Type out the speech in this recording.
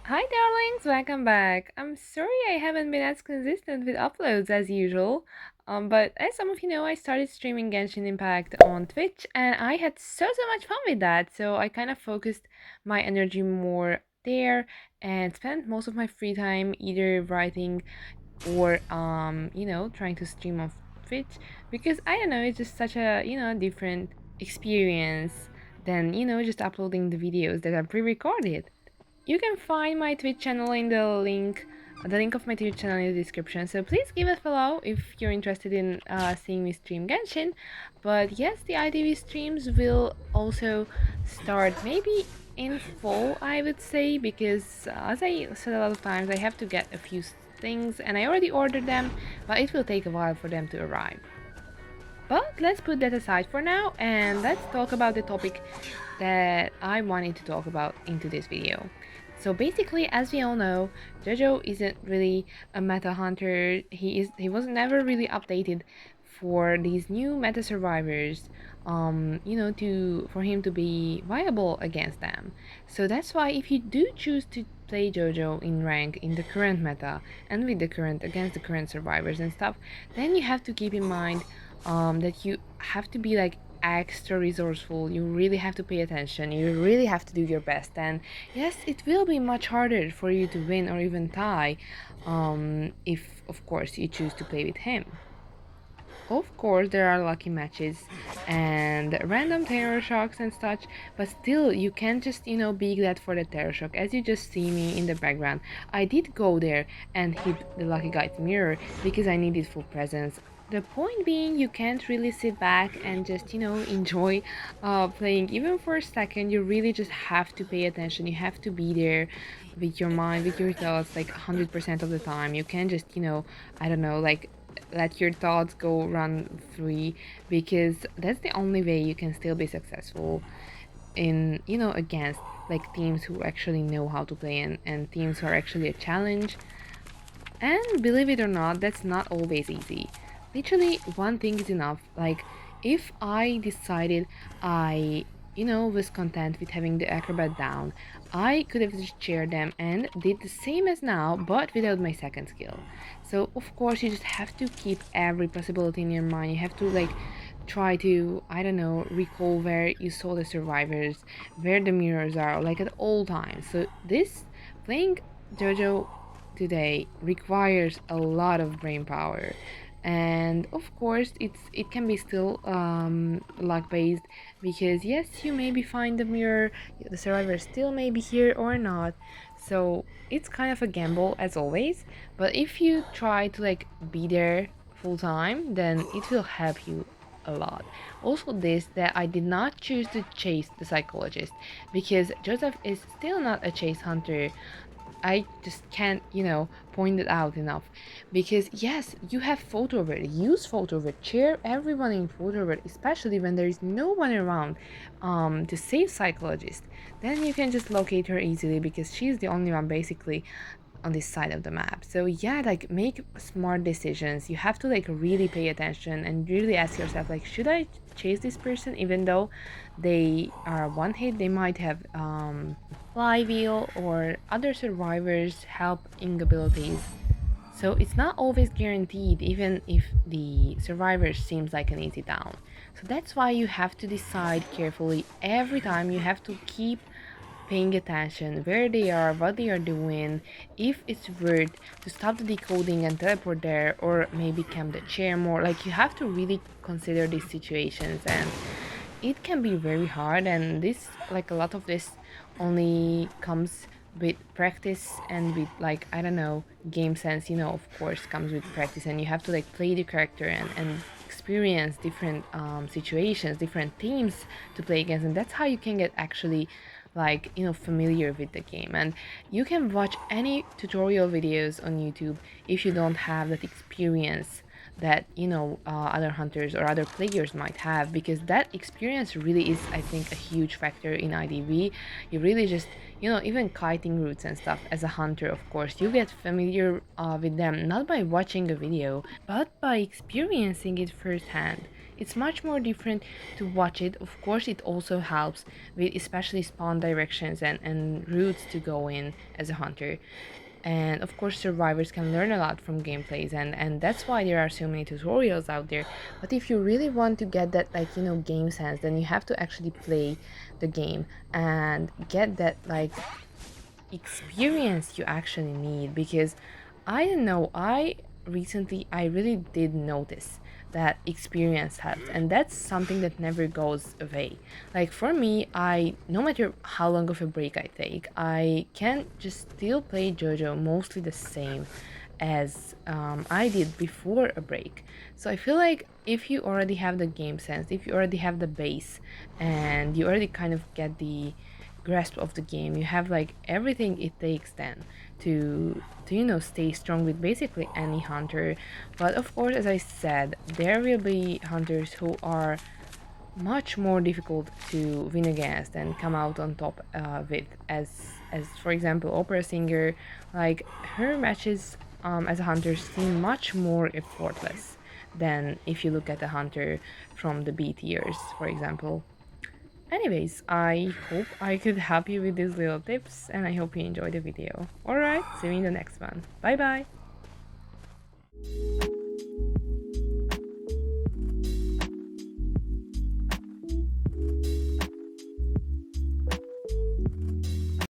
Hi darlings, welcome back. I'm sorry I haven't been as consistent with uploads as usual. But as some of you know, I started streaming Genshin Impact on Twitch and I had so much fun with that. So I kind of focused my energy more there and spent most of my free time either writing or trying to stream on Twitch because I don't know, it's just such a, different experience than, just uploading the videos that are pre-recorded. You can find my Twitch channel in the link of my Twitch channel in the description. So please give it a follow if you're interested in seeing me stream Genshin. But yes, the ITV streams will also start maybe in fall, I would say, because as I said a lot of times, I have to get a few things and I already ordered them, but it will take a while for them to arrive. But let's put that aside for now and let's talk about the topic that I wanted to talk about into this video. So basically, as we all know, JoJo isn't really a meta hunter. He was never really updated for these new meta survivors, to for him to be viable against them. So that's why if you do choose to play JoJo in rank in the current meta and with the current against the current survivors and stuff, then you have to keep in mind that you have to be like extra resourceful. You really have to pay attention. You really have to do your best. And yes, it will be much harder for you to win or even tie, if of course you choose to play with him. Of course, there are lucky matches and random terror shocks and such, but still, you can't just, be glad for the terror shock. As you just see me in the background, I did go there and hit the lucky guy's mirror because I needed full presence. The point being, you can't really sit back and just, enjoy playing even for a second. You really just have to pay attention. You have to be there with your mind, with your thoughts, like 100% of the time. You can't just, I don't know, like let your thoughts go run free because that's the only way you can still be successful in against like teams who actually know how to play and teams who are actually a challenge. And believe it or not, that's not always easy. Literally one thing is enough. Like if I decided I was content with having the acrobat down, I could have just shared them and did the same as now, but without my second skill. So of course you just have to keep every possibility in your mind. You have to like try to, I don't know, recall where you saw the survivors, where the mirrors are, like at all times. So this playing JoJo today requires a lot of brain power, and of course it can be still luck based because yes, you maybe find the mirror, the survivor still may be here or not. So it's kind of a gamble as always, but if you try to like be there full time, then it will help you a lot. Also this, that I did not choose to chase the psychologist because Joseph is still not a chase hunter. I just can't, point it out enough. Because yes, you have photo of it. Use photo of it. Share everyone in photo of it, especially when there is no one around to save psychologist. Then you can just locate her easily because she's the only one basically on this side of the map. So yeah, like make smart decisions. You have to like really pay attention and really ask yourself like, should I chase this person even though they are one hit? They might have flywheel or other survivors helping abilities. So it's not always guaranteed even if the survivor seems like an easy down. So that's why you have to decide carefully every time. You have to keep paying attention where they are, what they are doing, if it's worth to stop the decoding and teleport there, or maybe camp the chair more. Like you have to really consider these situations, and it can be very hard. And this, like a lot of this, only comes with practice and with like I don't know, game sense. Of course, comes with practice, and you have to like play the character and experience different situations, different teams to play against, and that's how you can get actually like familiar with the game. And you can watch any tutorial videos on YouTube if you don't have that experience that other hunters or other players might have, because that experience really is, I think, a huge factor in IDV. You really just even kiting routes and stuff as a hunter, of course you get familiar with them not by watching a video but by experiencing it firsthand. It's much more different to watch it. Of course, it also helps with especially spawn directions and routes to go in as a hunter. And of course, survivors can learn a lot from gameplays, and that's why there are so many tutorials out there. But if you really want to get that, like, game sense, then you have to actually play the game and get that, like, experience you actually need. Because I don't know, I really did notice that experience helps, and that's something that never goes away. Like for me, I no matter how long of a break I take, I can just still play JoJo mostly the same as I did before a break. So I feel like if you already have the game sense, if you already have the base, and you already kind of get the grasp of the game, you have like everything it takes then to stay strong with basically any hunter. But of course, as I said, there will be hunters who are much more difficult to win against and come out on top with, as for example opera singer. Like her matches as a hunter seem much more effortless than if you look at a hunter from the B tiers, for example. Anyways, I hope I could help you with these little tips, and I hope you enjoyed the video. Alright, see you in the next one. Bye bye!